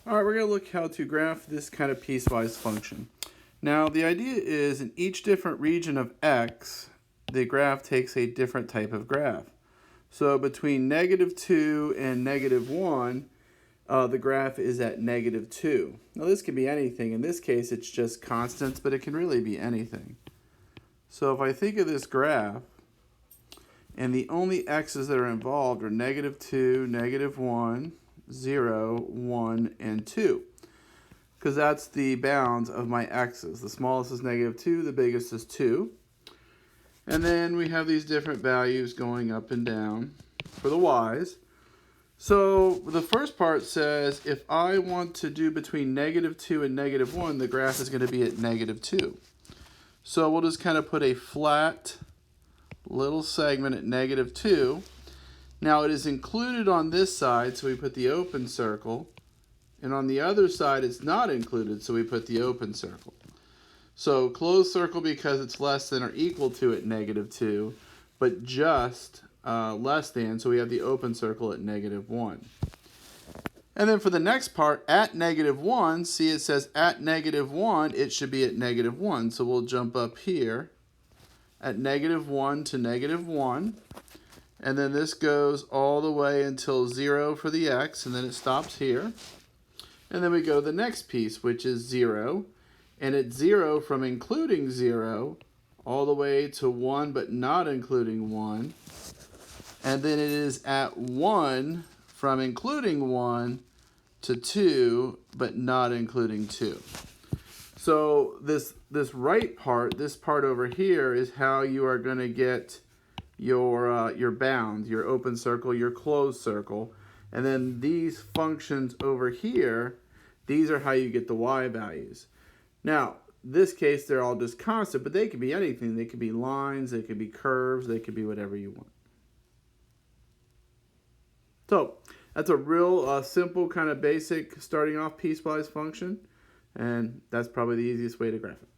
All right, we're going to look how to graph this kind of piecewise function. Now, the idea is in each different region of x, the graph takes a different type of graph. So between -2 and -1, the graph is at -2. Now, this can be anything. In this case, it's just constants, but it can really be anything. So if I think of this graph, and the only x's that are involved are -2, -1, 0, 1, and 2. Because that's the bounds of my x's. The smallest is -2, the biggest is 2. And then we have these different values going up and down for the y's. So the first part says if I want to do between -2 and -1, the graph is going to be at -2. So we'll just kind of put a flat little segment at -2. Now it is included on this side, so we put the open circle. And on the other side, it's not included, so we put the open circle. So closed circle because it's less than or equal to at -2, but just less than, so we have the open circle at -1. And then for the next part, at -1, see it says at -1, it should be at -1. So we'll jump up here at -1 to -1. And then this goes all the way until 0 for the x, and then it stops here. And then we go to the next piece, which is 0. And it's 0 from including 0 all the way to 1, but not including 1. And then it is at 1 from including 1 to 2, but not including 2. So this right part, this part over here, is how you are going to get your bound, your open circle, your closed circle. And then these functions over here, these are how you get the y values. Now, this case, they're all just constant, but they could be anything. They could be lines, they could be curves, they could be whatever you want. So that's a real simple kind of basic starting off piecewise function, and that's probably the easiest way to graph it.